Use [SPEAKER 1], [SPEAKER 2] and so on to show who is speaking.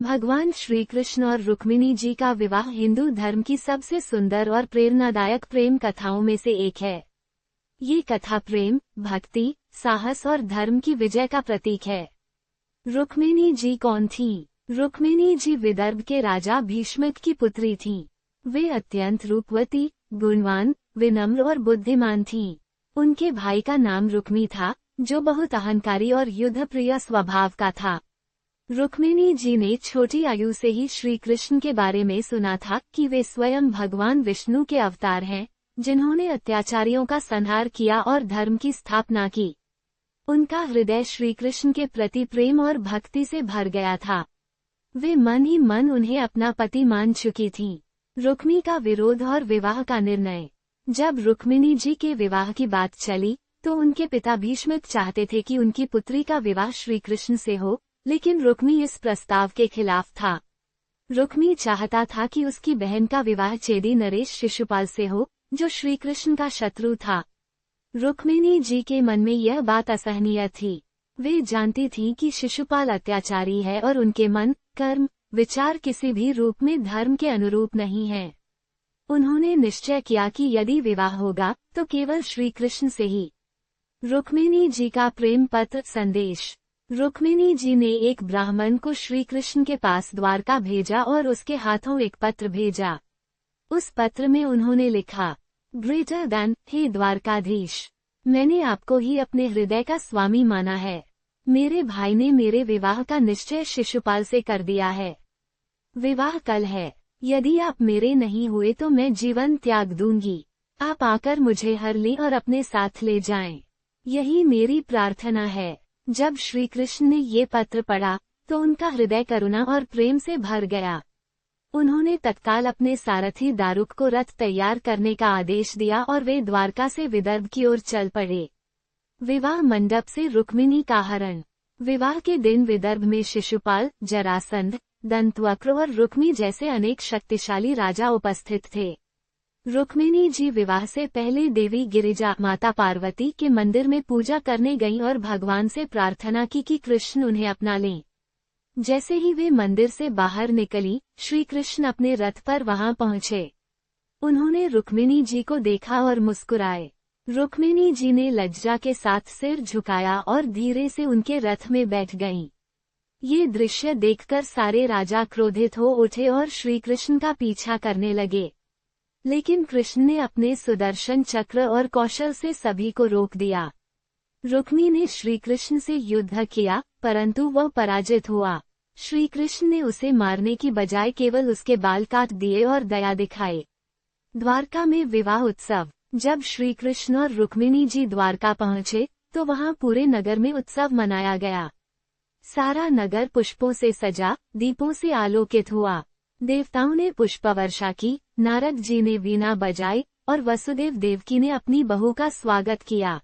[SPEAKER 1] भगवान श्री कृष्ण और रुक्मिणी जी का विवाह हिंदू धर्म की सबसे सुंदर और प्रेरणादायक प्रेम कथाओं में से एक है। ये कथा प्रेम, भक्ति, साहस और धर्म की विजय का प्रतीक है। रुक्मिणी जी कौन थीं? रुक्मिणी जी विदर्भ के राजा भीष्मक की पुत्री थीं। वे अत्यंत रूपवती, गुणवान, विनम्र और बुद्धिमान थीं। उनके भाई का नाम रुक्मी था, जो बहुत अहंकारी और युद्धप्रिय स्वभाव का था। रुक्मिणी जी ने छोटी आयु से ही श्री कृष्ण के बारे में सुना था कि वे स्वयं भगवान विष्णु के अवतार हैं, जिन्होंने अत्याचारियों का संहार किया और धर्म की स्थापना की। उनका हृदय श्री कृष्ण के प्रति प्रेम और भक्ति से भर गया था। वे मन ही मन उन्हें अपना पति मान चुकी थीं। रुक्मी का विरोध और विवाह का निर्णय। जब रुक्मिणी जी के विवाह की बात चली, तो उनके पिता भीष्मक चाहते थे कि उनकी पुत्री का विवाह श्री कृष्ण से हो, लेकिन रुक्मी इस प्रस्ताव के खिलाफ था। रुक्मी चाहता था कि उसकी बहन का विवाह चेदी नरेश शिशुपाल से हो, जो श्री कृष्ण का शत्रु था। रुक्मिणी जी के मन में यह बात असहनीय थी। वे जानती थीं कि शिशुपाल अत्याचारी है और उनके मन, कर्म, विचार किसी भी रूप में धर्म के अनुरूप नहीं हैं। उन्होंने निश्चय किया कि यदि विवाह होगा तो केवल श्री कृष्ण से ही। रुक्मिणी जी का प्रेम पत्र संदेश। रुक्मिणी जी ने एक ब्राह्मण को श्री कृष्ण के पास द्वारका भेजा और उसके हाथों एक पत्र भेजा। उस पत्र में उन्होंने लिखा, ग्रेटर देन, हे द्वारकाधीश, मैंने आपको ही अपने हृदय का स्वामी माना है। मेरे भाई ने मेरे विवाह का निश्चय शिशुपाल से कर दिया है। विवाह कल है। यदि आप मेरे नहीं हुए तो मैं जीवन त्याग दूंगी। आप आकर मुझे हर लें और अपने साथ ले जाएं। यही मेरी प्रार्थना है। जब श्री कृष्ण ने ये पत्र पढ़ा, तो उनका हृदय करुणा और प्रेम से भर गया। उन्होंने तत्काल अपने सारथी दारुक को रथ तैयार करने का आदेश दिया और वे द्वारका से विदर्भ की ओर चल पड़े। विवाह मंडप से रुक्मिणी का हरण। विवाह के दिन विदर्भ में शिशुपाल, जरासंध, दंतवक्र और रुक्मी जैसे अनेक शक्तिशाली राजा उपस्थित थे। रुक्मिणी जी विवाह से पहले देवी गिरिजा माता पार्वती के मंदिर में पूजा करने गईं और भगवान से प्रार्थना की कि कृष्ण उन्हें अपना लें। जैसे ही वे मंदिर से बाहर निकली, श्री कृष्ण अपने रथ पर वहां पहुंचे। उन्होंने रुक्मिणी जी को देखा और मुस्कुराए। रुक्मिणी जी ने लज्जा के साथ सिर झुकाया और धीरे से उनके रथ में बैठ गईं। ये दृश्य देखकर सारे राजा क्रोधित हो उठे और श्री कृष्ण का पीछा करने लगे। लेकिन कृष्ण ने अपने सुदर्शन चक्र और कौशल से सभी को रोक दिया। रुक्मी ने श्री कृष्ण से युद्ध किया, परंतु वह पराजित हुआ। श्री कृष्ण ने उसे मारने की बजाय केवल उसके बाल काट दिए और दया दिखाई। द्वारका में विवाह उत्सव। जब श्री कृष्ण और रुक्मिणी जी द्वारका पहुंचे, तो वहां पूरे नगर में उत्सव मनाया गया। सारा नगर पुष्पों से सजा, दीपों से आलोकित हुआ। देवताओं ने पुष्प वर्षा की, नारद जी ने वीणा बजाई और वसुदेव देवकी ने अपनी बहू का स्वागत किया।